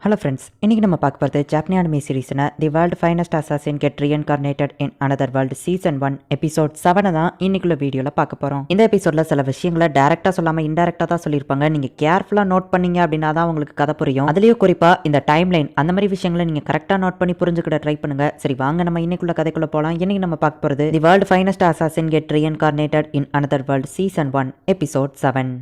Hello friends, இன்னைக்கு நம்ம பார்க்க போகிறது ஜாப்பனீஸ் அனிமே சீரிஸ்னா the world finest assassin get reincarnated in another world season 1 episode 7 தான் இன்னைக்குள்ள வீடியோவில் பார்க்க போகிறோம். இந்த எபிசோட்ல சில விஷயங்களை டேரெக்டாக சொல்லாமல் இன்டெரக்டாக தான் சொல்லியிருப்பாங்க. நீங்கள் கேர்ஃபுல்லாக நோட் பண்ணீங்க அப்படின்னா தான் உங்களுக்கு கதை புரியும். அதுலேயும் குறிப்பாக இந்த டைம் லைன் அந்த மாதிரி விஷயங்களை நீங்கள் கரெக்டாக நோட் பண்ணி புரிஞ்சுக்கிட ட்ரை பண்ணுங்க. சரி, வாங்க நம்ம இன்னைக்குள்ள கதைக்குள்ள போகலாம். இன்னைக்கு நம்ம பார்க்க போகிறது தி world finest assassin get reincarnated in another world season 1 episode 7.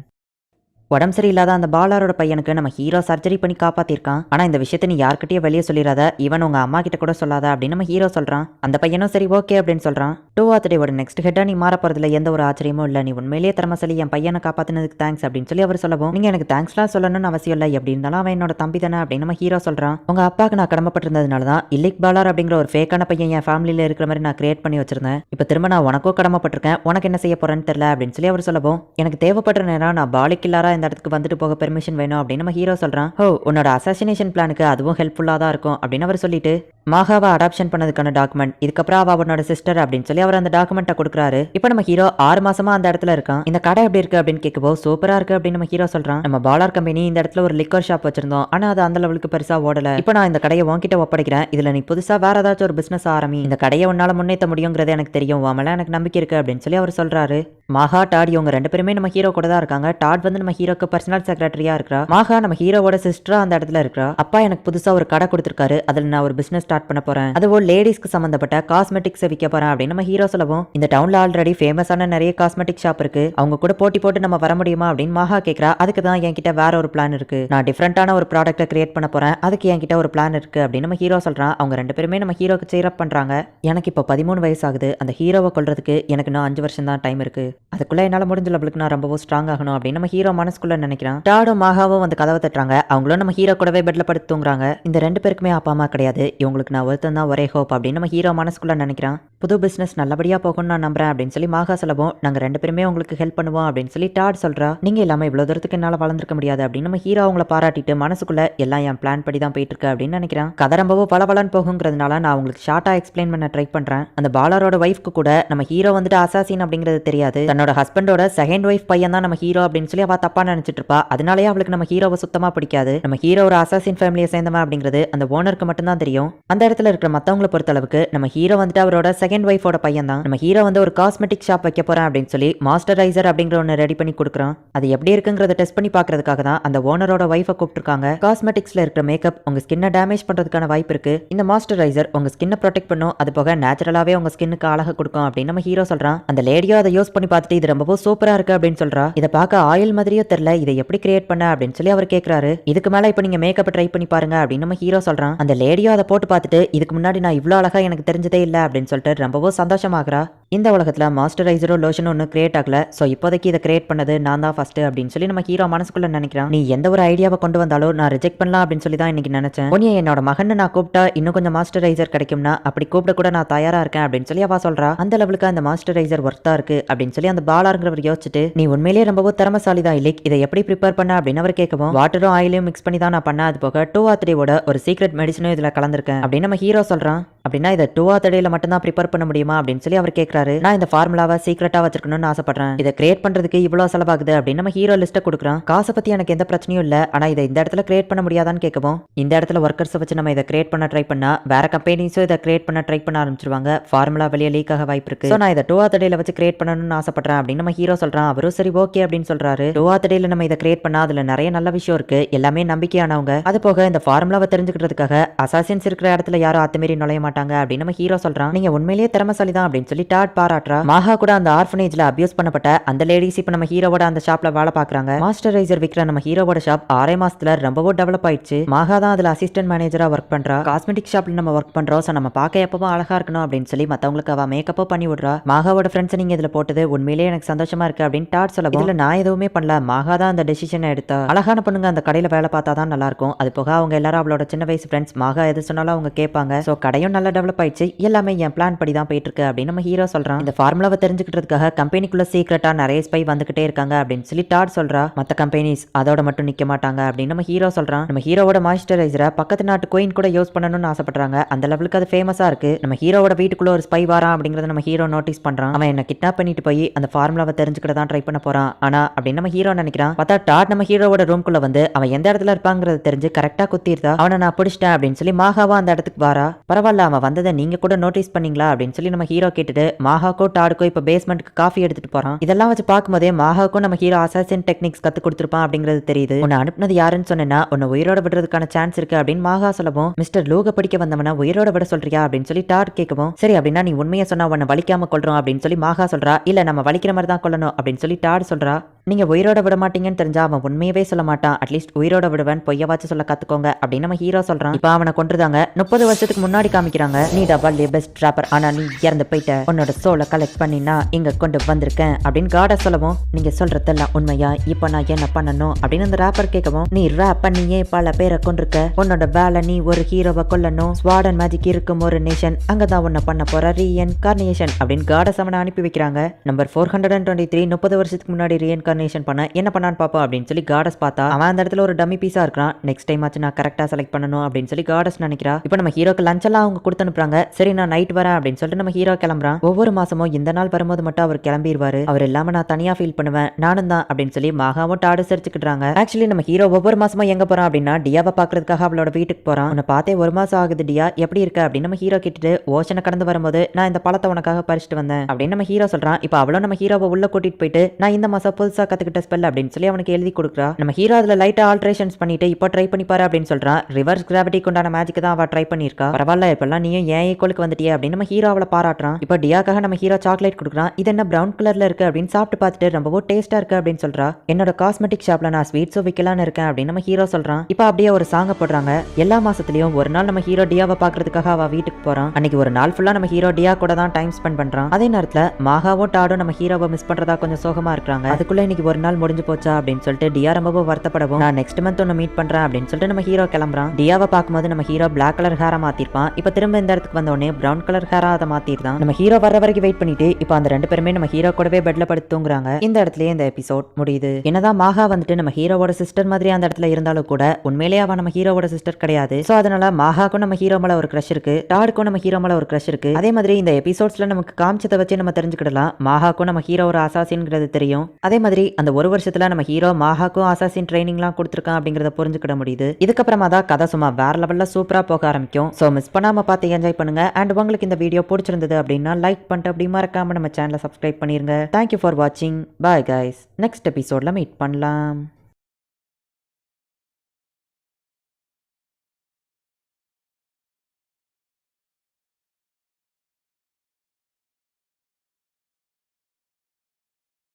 உடம்பு சரியில்லாத அந்த பாலாரோட பையனுக்கு நம்ம ஹீரோ சர்ஜரி பண்ணி காப்பாத்திருக்கான். ஆனா இந்த விஷயத்தை நீ யார்கிட்டயே வெளியே சொல்லிடாத, ஈவன் உங்க அம்மா கிட்ட கூட சொல்லாத அப்படின்னு நம்ம ஹீரோ சொல்றான். அந்த பையனும் சரி ஓகே அப்படின்னு சொல்றான். டூவாத்தடையோட நெக்ஸ்ட் ஹெட்டா நீ மாற போறதுல எந்த ஒரு ஆச்சரியமும் இல்ல, நீ உண்மையிலேயே திறமசலி, என் பையனை காப்பாத்தினதுக்கு தேங்க்ஸ் அப்படின்னு சொல்லி அவர் சொல்லவும், நீங்க எனக்கு தேங்க்ஸ்லாம் சொல்லணும்னு அவசியம் இல்லை, எப்படி இருந்தாலும் அவன் என்னோட தம்பி தானே அப்படின்னு நம்ம ஹீரோ சொல்றான். உங்க அப்பாவுக்கு நான் கடமைப்பட்டிருந்ததுனால தான் இல்லிக் பாலார் அப்படிங்கிற ஒரு ஃபேக்கான பையன் என் ஃபேமிலியில இருக்கிற மாதிரி நான் கிரியேட் பண்ணி வச்சிருந்தேன். இப்போ திரும்ப நான் உனக்கும் கடமைப்பட்டிருக்கேன், உனக்கு என்ன செய்ய போறேன்னு தெரியல அப்படின்னு சொல்லி அவர் சொல்லவும், எனக்கு தேவைப்படுற நேரம் நான் பாலிக்கில்லாரா இந்த இடத்துக்கு வந்துட்டு போக பெர்மிஷன் வேணும் அப்படின்னு நம்ம ஹீரோ சொல்றான். ஓ, உன்னோட அசாசினேஷன் பிளானுக்கு அதுவும் ஹெல்ப்ஃபுல்லா தான் இருக்கும் அப்படின்னு அவர் சொல்லிட்டு மாகாவை அடாப்ஷன் பண்ணதுக்கான டாக்குமெண்ட், இதுக்கப்புறம் அவனோட சிஸ்டர் அப்படின்னு சொல்லி அவர் அந்த டாக்குமெண்ட்டை கொடுக்குறாரு. இப்போ நம்ம ஹீரோ 6 மாசமா அந்த இடத்துல இருக்கான். இந்த கடை எப்படி இருக்கு அப்படின்னு கேட்கப்போ சூப்பரா இருக்கு அப்படின்னு நம்ம ஹீரோ சொல்றான். நம்ம பாலார் கம்பெனி இந்த இடத்துல ஒரு லிக்கர் ஷாப் வச்சிருந்தோம், ஆனா அது அந்த லெவலுக்கு பெருசா ஓடல. இப்போ நான் இந்த கடையை உன்கிட்ட ஒப்படைக்கிறேன், இதுல நீ புதுசா வேற ஏதாச்சும் ஒரு பிசினஸ் ஆரம்பி, இந்த கடையை உன்னால முன்னேற்ற முடியுங்கிறது எனக்கு தெரியும், உன் எனக்கு நம்பிக்கை இருக்கு அப்படின்னு சொல்லி அவர் சொல்றாரு. மாகா டாட் இவங்க 2 பேருமே நம்ம ஹீரோ கூட தான் இருக்காங்க. டாட் வந்து நம்ம ஹீரோக்கு பர்சனல் செக்ரட்டரியா இருக்கா. மாகா நம்ம ஹீரோவோட சிஸ்டரா அந்த இடத்துல இருக்கா. அப்பா எனக்கு புதுசா ஒரு கடை கொடுத்திருக்காரு, அதுல நான் ஒரு பிசினஸ் ஸ்டார்ட் பண்ண போறேன், அதுவும் லேடிஸ்க்கு சம்பந்தப்பட்ட காஸ்மெட்டிக்ஸ் விற்க போறேன் அப்படின்னு நம்ம ஹீரோ சொல்லவும், இந்த டவுன்ல ஆல்ரெடி ஃபேமஸான நிறைய காஸ்மெட்டிக் ஷாப் இருக்கு, அவங்க கூட போட்டி போட்டு நம்ம வர முடியுமா அப்படின்னு மாகா கேட்கறா. அதுக்கு தான் என்கிட்ட வேற ஒரு பிளான் இருக்கு, நான் டிஃபரெண்டான ஒரு ப்ராடக்ட்டை கிரியேட் பண்ண போறேன், அதுக்கு என்கிட்ட ஒரு பிளான் இருக்கு அப்படின்னு நம்ம ஹீரோ சொல்றான். அவங்க 2 பேருமே நம்ம ஹீரோக்கு சேர் அப் பண்றாங்க. எனக்கு இப்போ 13 வயசு ஆகுது, அந்த ஹீரோவை கொல்றதுக்கு எனக்கு இன்னும் 5 வருஷம் தான் டைம் இருக்கு, அதுக்குள்ள என்னால முடிஞ்ச லெவலுக்கு நான் ரொம்பவும் ஸ்ட்ராங் ஆகணும் அப்படின்னு நம்ம ஹீரோ மனசுக்குள்ள நினைக்கிறான். டாடும் மாகாவும் வந்து கதவை தட்டுறாங்க. அவங்களும் நம்ம ஹீரோ கூடவே பெட்ல படுத்து தூங்குறாங்க. இந்த 2 பேருக்குமே அப்பா அம்மா கிடையாது, இவங்களுக்கு நான் ஒருத்தன் தான் ஒரே ஹோப் அப்படின்னு நம்ம ஹீரோ மனசுக்குள்ள நினைக்கிறான். புது பிசினஸ் நல்லபடியா போகும்னு நான் நம்புறேன் அப்படின்னு சொல்லி மாகா சொல்லவும், நாங்க 2 பேருமே உங்களுக்கு ஹெல்ப் பண்ணுவோம் அப்படின்னு சொல்லி டாட் சொல்றா. நீங்க இல்லாம இவ்வளவு தூரத்துக்கு என்னால வளர்ந்துருக்க முடியாது அப்படின்னு நம்ம ஹீரோ அவங்கள பாராட்டிட்டு மனசுக்குள்ள எல்லாம் என் பிளான் படி தான் போயிட்டு இருக்கு அப்படின்னு நினைக்கிறான். கதை ரொம்பவும் பலபலன்னு போகுங்கிறதுனால நான் உங்களுக்கு ஷார்ட்டா எக்ஸ்பிளைன் பண்ண ட்ரை பண்றேன். அந்த பாலரோட ஒய்ஃப்க்கு கூட நம்ம ஹீரோ வந்துட்டு அசாசின் அப்படிங்கிறது தெரியாது, தன்னோட ஹஸ்பண்டோட செகண்ட் ஒய்ஃப் பையன் தான் நம்ம ஹீரோ அப்படின்னு சொல்லி அவ தப்பா நினைச்சிட்டு இருப்பா. அதனாலேயே அவளுக்கு நம்ம ஹீரோவை சுத்தமா பிடிக்காது. நம்ம ஹீரோ ஒரு அசாசின் ஃபேமிலியை சேர்ந்தவன் அப்படிங்கிறது அந்த ஓனருக்கு மட்டும் தான் தெரியும். அந்த இடத்துல இருக்கிற மத்தவங்களை பொறுத்த அளவுக்கு நம்ம ஹீரோ வந்துட்டு அவரோட செகண்ட் ஒய்ஃபோட பையன் தான். நம்ம ஹீரோ வந்து ஒரு காஸ்மெட்டிக் ஷாப் வைக்க போறேன் அப்படின்னு சொல்லி மாஸ்டரைசர் அப்படிங்கிற ஒன்னு ரெடி பண்ணி கொடுக்குறான். அது எப்படி இருக்குங்கிறத டெஸ்ட் பண்ணி பாக்குறதுக்காக தான் அந்த ஓனரோட ஒய்ஃபை கூப்பிட்டுருக்காங்க. காஸ்மெட்டிக்ஸ்ல இருக்கிற மேக்கப் உங்க ஸ்கின்னை டேமேஜ் பண்றதுக்கான வாய்ப்பு இருக்கு, இந்த மாஸ்டரைசர் உங்க ஸ்கின்னை ப்ரொடெக்ட் பண்ணும், அது போக நேச்சுரலாவே உங்க ஸ்கின்னுக்கு அழகு கொடுக்கும் அப்படின்னு நம்ம ஹீரோ சொல்றான். அந்த லேடியோ அதை யூஸ் பண்ணி பார்த்துட்டு இது ரொம்பவும் சூப்பரா இருக்கு அப்படின்னு சொல்றா. இதை பார்க்க ஆயில் மாதிரியோ தெரியல, இதை எப்படி கிரியேட் பண்ண அப்படின்னு சொல்லி அவர் கேட்கிறாரு. இதுக்கு மேல இப்ப நீங்க மேக்கப் ட்ரை பண்ணி பாருங்க அப்படின்னு நம்ம ஹீரோ சொல்றான். அந்த லேடியோ அதை போட்டு பார்த்துட்டு இதுக்கு முன்னாடி நான் இவ்வளவு அழகா எனக்கு தெரிஞ்சதே இல்லை அப்படின்னு சொல்லிட்டு ரொம்பவும் சந்தோஷமாகறா. இந்த உலகத்துல மாஸ்டரைசரோ லோஷனோ ஒன்றும் கிரியேட் ஆகல, ஸோ இப்போதைக்கு இதை கிரியேட் பண்ணது நான் தான் ஃபர்ஸ்ட் அப்படின்னு சொல்லி நம்ம ஹீரோ மனசுக்குள்ள நினைக்கிறான். நீ எந்த ஒரு ஐடியாவை கொண்டு வந்தாலும் நான் ரிஜெக்ட் பண்ணலாம் அப்படின்னு சொல்லி தான் இன்னைக்கு நினைச்சேன். உன்னை என்னோட மகன் நான் கூப்பிட்டா இன்னும் கொஞ்சம் மாஸ்டரைசர் கிடைக்கும்னா அப்படி கூப்பிட கூட நான் தயாரா இருக்கேன் அப்படின்னு சொல்லி அவ சொல்றா. அந்த லெவலுக்கு அந்த மாஸ்டரைசர் ஒர்த்தா இருக்கு அப்படின்னு சொல்லி அந்த பாலாருங்கிறவர் யோசிச்சுட்டு, நீ உண்மையிலேயே ரொம்பவும் திறமசாலி தான் இல்லைக், இதை எப்படி ப்ரிப்பேர் பண்ண அப்படின்னு அவர் கேட்கவும், வாட்டரும் ஆயிலையும் மிக்ஸ் பண்ணி தான் நான் பண்ண, அது போக 2 or 3 ஒரு சீக்ரெட் மெடிசனும் இதுல கலந்துருக்கேன் அப்படின்னு நம்ம ஹீரோ சொல்றான். அப்படின்னா இதை 2 or 3 மட்டும் தான் ப்ரிப்பேர் பண்ண முடியுமா அப்படின்னு சொல்லி அவர் கேட்கறாரு. நான் இந்த ஃபார்முலாவை சீக்ரெட்டா வச்சிருக்கணும்னு ஆசைப்படுறேன், இதை கிரியேட் பண்றதுக்கு இவ்வளவு செலவாகுது அப்படின்னு நம்ம ஹீரோ லிஸ்ட்டை கொடுக்குறான். காசை பத்தி எனக்கு எந்த பிரச்சனையும் இல்ல, ஆனா இதை இந்த இடத்துல கிரியேட் பண்ண முடியாதான்னு கேட்கவும், இந்த இடத்துல ஒர்க்கர்ஸ் வச்சு நம்ம இதை கிரியேட் பண்ண ட்ரை பண்ணா வேற கம்பெனிஸும் இதை கிரியேட் பண்ண ட்ரை பண்ண ஆரம்பிச்சிருவாங்க, ஃபார்முலா வெளியே லீக் ஆக வாய்ப்பு இருக்கு, ஸோ நான் இதை 2 or 3 வச்சு கிரியேட் பண்ணணும்னு ஆசைப்படுறேன் அப்படின்னு நம்ம ஹீரோ சொல்றான். அவரும் சரி ஓகே அப்படின்னு சொல்றாரு. 2 or 3 நம்ம இதை கிரியேட் பண்ணா அதுல நிறைய நல்ல விஷயம் இருக்கு, எல்லாமே நம்பிக்கையானவங்க, அது போக இந்த ஃபார்முலாவை தெரிஞ்சுக்கிறதுக்காக அசாசின்ஸ் இருக்கிற இடத்துல யாரும் அத்துமீறி நுழைய மாட்டாங்க அப்படின்னு நம்ம ஹீரோ சொல்றான். நீங்க உண்மையிலேயே திறமசாலி தான் அப்படின்னு சொல்லி டாட் பாராட்டுறா. மாகா கூட அந்த ஆர்ஃபனேஜ்ல அபியூஸ் பண்ணப்பட்ட அந்த லேடிஸ் இப்ப நம்ம ஹீரோவோட அந்த ஷாப்ல வேலை பாக்குறாங்க. மாஸ்டரைசர் விற்கிற நம்ம ஹீரோவோட ஷாப் 6 மாசத்துல ரொம்பவும் டெவலப் ஆயிடுச்சு. மாகா தான் அதுல அசிஸ்டன்ட் மேனேஜரா ஒர்க் பண்றா. காஸ்மெட்டிக் ஷாப்ல நம்ம ஒர்க் பண்றோம், சோ நம்ம பார்க்க எப்பவும் அழகா இருக்கணும் அப்படின்னு சொல்லி மத்தவங்களுக்கு அவ மேக்கப்போ பண்ணி விடுறா. மாகாவோட ஃப்ரெண்ட்ஸ் நீங்க இதுல போட்டது உண்மையிலேயே எனக்கு சந்தோஷமா இருக்கு அப்படின்னு டாட் சொல்லவும், இதுல நான் எதுவுமே பண்ணல, மாகா தான் அந்த டெசிஷனை எடுத்தா. அழகான பொண்ணுங்க அந்த கடையில வேலை பார்த்தா தான் நல்லா இருக்கும், அது போக அவங்க எல்லாரும் அவளோட சின்ன வயசு ஃப்ரெண்ட்ஸ், மாகா எது சொன்னாலும் அவங்க கேட்பாங்க, சோ கடையும் நல்லா டெவலப் ஆயிடுச்சு, எல்லாமே என் பிளான் படி தான் போயிட்டு இருக்கு அப்படின்னு நம்ம ஹீரோ சொல்றான். இந்த ஃபார்முலாவை தெரிஞ்சுக்கிறதுக்காக கம்பெனிக்குள்ள சீக்ரெட்டா நிறைய ஸ்பை வந்துகிட்டே இருக்காங்க அப்படின்னு சொல்லி டாட் சொல்றா. மத்த கம்பெனிஸ் அதோட மட்டும் நிக்க மாட்டாங்க அப்படின்னு நம்ம ஹீரோ சொல்றான். நம்ம ஹீரோவோட மாய்ஸ்சரைசரை பக்கத்து நாட்டு கோயின் கூட யூஸ் பண்ணணும்னு ஆசைப்படுறாங்க, அந்த லெவலுக்கு அது ஃபேமஸா இருக்கு. நம்ம ஹீரோவோட வீட்டுக்குள்ள ஒரு ஸ்பை வாரான் அப்படிங்கறத நம்ம ஹீரோ நோட்டீஸ் பண்றான். அவன் என்ன கிட்னாப் பண்ணிட்டு போய் அந்த ஃபார்முலாவை தெரிஞ்சுக்கிட்ட தான் ட்ரை பண்ண போறான். ஆனா அப்படின்னு நம்ம ஹீரோ நினைக்கிறான். பார்த்தா டாட் நம்ம ஹீரோவோட ரூம்குள்ள வந்து அவன் எந்த இடத்துல இருப்பாங்கிறது தெரிஞ்சு கரெக்டா குத்திருந்தா. அவனை நான் பிடிச்சிட்டேன் அப்படின்னு சொல்லி மாகாவா அந்த இடத்துக்கு வாரா. பரவாயில்ல அவன் வந்ததை நீங்க கூட நோட்டீஸ் பண்ணீங்களா அப்படின்னு சொல்லி நம்ம ஹீரோ கேட்டுட்டு மாகாக்கோ டாடுக்கோ இப்ப பேஸ்மெண்ட்க்கு காஃபி எடுத்துட்டு போறான். இதெல்லாம் வச்சு பார்க்கும்போதே மாகாக்கும் நம்ம ஹீரோ அசாசின் டெக்னிக்ஸ் கத்து கொடுத்துருப்பான் அப்படிங்கிறது தெரியுது. உன்னை அனுப்புனது யாருன்னு சொன்னா உன்னை உயிரோட விடுறதுக்கான சான்ஸ் இருக்கு அப்படின்னு மாகா சொல்லவும், மிஸ்டர் லூக படிக்க வந்தவன உயிரோட விட சொல்றியா அப்படின்னு சொல்லி டாட் கேட்கவும், சரி அப்படின்னா நீ உண்மையை சொன்னா உன்னை வலிக்காம கொள்றோம் அப்படின்னு சொல்லி மாகா சொல்றா. இல்ல நம்ம வலிக்கிற மாதிரி தான் கொல்லணும் அப்படின்னு சொல்லி டாட் சொல்றா. நீங்க உயிரோட விட மாட்டீங்கன்னு தெரிஞ்சா அவன் உண்மையவே சொல்ல மாட்டான். அட்லீஸ்ட் உயிரோட விடுவேன் பொய்யவாச்சு சொல்ல கத்துக்கோங்க அப்படின்னு நம்ம ஹீரோ சொல்றான். இப்ப அவனை கொன்றுதாங்க 30 வருஷத்துக்கு முன்னாடி காமிக்கிறாங்க. நீ தான் வேர்ல்ட் பெஸ்ட் டிராப்பர், ஆனா நீ இறந்து போயிட்ட. உன்னோட சோலை கலெக்ட் பண்ணினா இங்க கொண்டு வந்திருக்கேன் அப்படின்னு காட சொல்லவும், நீங்க சொல்றதெல்லாம் உண்மையா? இப்ப நான் என்ன பண்ணணும் அப்படின்னு அந்த ராப்பர் கேட்கவும், நீ ரேப் பண்ணியே பல பேரை கொண்டிருக்க. உன்னோட வேலை நீ ஒரு ஹீரோவை கொல்லணும். ஸ்வாடன் மேஜிக் இருக்கும் ஒரு நேஷன், அங்கதான் உன்னை பண்ண போற ரீஎன்கார்னேஷன் அப்படின்னு காடஸ் அவனை அனுப்பி வைக்கிறாங்க. நம்பர் 423 30 வருஷத்துக்கு முன்னாடி ரீஎன்கார்னேஷன் பண்ண என்ன பண்ணான்னு பாப்பா அப்படின்னு சொல்லி காடஸ் பார்த்தா அவன் அந்த இடத்துல ஒரு டம்மி பீஸா இருக்கான். நெக்ஸ்ட் டைம் ஆச்சு நான் கரெக்டா செலக்ட் பண்ணணும் அப்படின்னு சொல்லி காடஸ் நினைக்கிறா. இப்போ நம்ம ஹீரோக்கு லஞ்ச் எல்லாம் அவங்க கொடுத்து அனுப்புறாங்க. சரி நான் நைட் வரேன் அப்படின்னு சொல்லிட்டு நம்ம ஹீரோ கிளம்புறான். ஒவ்வொரு மாசமும் இந்த நாள் வரும்போது மட்டும் அவர் கிளம்பிடுவாரு. அவர் இல்லாம நான் தனியா ஃபீல் பண்ணுவேன், நானும் தான் அப்படின்னு சொல்லி மாகாவும் டாடு சிரிச்சுக்கிட்டாங்க. ஆக்சுவலி நம்ம ஹீரோ ஒவ்வொரு மாசமும் எங்க போறான் அப்படின்னா டியாவை பாக்குறதுக்காக அவளோட வீட்டுக்கு போறான். உன்னை பார்த்தே ஒரு மாசம் ஆகுது டியா, எப்படி இருக்க அப்படின்னு நம்ம ஹீரோ கேட்டுட்டு, ஓஷனை கடந்து வரும்போது நான் இந்த பழத்தை உனக்காக பறிச்சுட்டு வந்தேன் அப்படின்னு நம்ம ஹீரோ சொல்றான். இப்போ அவளும் நம்ம ஹீரோவை உள்ள கூட்டிட்டு போயிட்டு நான் இந்த மாசம் புதுசா கத்துக்கிட்ட ஸ்பெல் அப்படின்னு சொல்லி அவனுக்கு எழுதி கொடுக்குறா. நம்ம ஹீரோ அதுல லைட்டா ஆல்ட்ரேஷன்ஸ் பண்ணிட்டு இப்போ ட்ரை பண்ணி பாரு அப்படின்னு சொல்றான். ரிவர்ஸ் கிராவிட்டிக்கு உண்டான மேஜிக் தான் அவ ட்ரை பண்ணிருக்கா. பரவாயில்ல இப்பெல்லாம் நீயும் ஏன் ஈக்குவலுக்கு வந்துட்டியே அப்படின்னு நம்ம ஹீரோ அவளை பாராட்டுறான். இப்போ டியாக்காக நம்ம ஹீரோ சாக்லேட் கொடுக்குறான். இது என்ன பிரவுன் கலர்ல இருக்கு அப்படின்னு சாப்பிட்டு பார்த்துட்டு ரொம்பவோ டேஸ்டா இருக்கு அப்படின்னு சொல்றா. என்னோட காஸ்மெட்டிக் ஷாப்ல நான் ஸ்வீட்ஸும் விற்கலான்னு இருக்கேன் அப்படின்னு நம்ம ஹீரோ சொல்றான். இப்போ அப்படியே ஒரு சாங்க போடுறாங்க. எல்லா மாசத்துலயும் ஒரு நாள் நம்ம ஹீரோ டியாவை பாக்குறதுக்காக அவ வீட்டுக்கு போறான். அன்னைக்கு ஒரு நாள் ஃபுல்லா நம்ம ஹீரோ டியா கூட தான் டைம் ஸ்பெண்ட் பண்றான். அதே நேரத்துல மாகாவும் டாடும் நம்ம ஹீரோவை மிஸ் பண்றதா கொஞ்சம் சோகமா இருக்காங்க. அதுக்குள்ள இன்னைக்கு ஒரு நாள் முடிஞ்சு போச்சா அப்படின்னு சொல்லிட்டு டியா ரொம்ப வருத்தப்படவும், நான் நெக்ஸ்ட் மந்த் ஒன்னு மீட் பண்றேன் அப்படின்னு சொல்லிட்டு நம்ம ஹீரோ கிளம்புறான். டியாவை பார்க்கும்போது நம்ம ஹீரோ பிளாக் கலர் ஹேரா மாத்திருப்பான். இப்ப திரும்ப இந்த இடத்துக்கு வந்த உடனே பிரவுன் கலர் ஹேரா அதை மாத்திருந்தான். நம்ம ஹீரோ வர வரைக்கும் வெயிட் பண்ணிட்டு இப்போ அந்த ரெண்டு பேருமே நம்ம ஹீரோ கூடவே பெட்ல படுத்து தூங்குறாங்க. இந்த இடத்துலயே இந்த எபிசோட் முடியுது. என்னதான் மாகா வந்துட்டு நம்ம ஹீரோவோட சிஸ்டர் மாதிரி அந்த இடத்துல இருந்தாலும் கூட உண்மையிலேயே அவன் நம்ம ஹீரோவோட சிஸ்டர் கிடையாது. சோ அதனால மாகாக்கும் நம்ம ஹீரோ மேல ஒரு கிரஷ் இருக்கு, டாடுக்கும் நம்ம ஹீரோ மேல ஒரு கிரஷ் இருக்கு. அதே மாதிரி இந்த எபிசோட்ஸ்ல நமக்கு காமிச்சதை வச்சு நம்ம தெரிஞ்சுக்கிடலாம் மாகாக்கும் நம்ம ஹீரோ ஒரு அசாசின்ங்கிறது தெரியும். அதே மாதிரி அந்த ஒரு வருஷத்துல நம்ம ஹீரோ மாகாக்கும் அசாசின் ட்ரைனிங்லாம் கொடுத்துருக்கான் அப்படிங்கறத புரிஞ்சுக்கிட முடியுது. இதுக்கப்புறமா தான் கதை சும்மா வேற லெவல்ல சூப்பரா போக ஆரம்பிக்கும். சோ மிஸ் பண்ணாம பார்த்து என்ஜாய் பண்ணுங்க. அண்ட் உங்களுக்கு இந்த வீடியோ பிடிச்சிருந்தது அப்படின்னா லைக் பண்ணிட்டு அப்படி மறக்காம நம்ம சேனலை சப்ஸ்கிரைப் பண்ணிருங்க. தேங்க்யூ ஃபார் வாட்சிங். Bye guys. நெக்ஸ்ட் எபிசோட்ல மீட் பண்ணலாம்.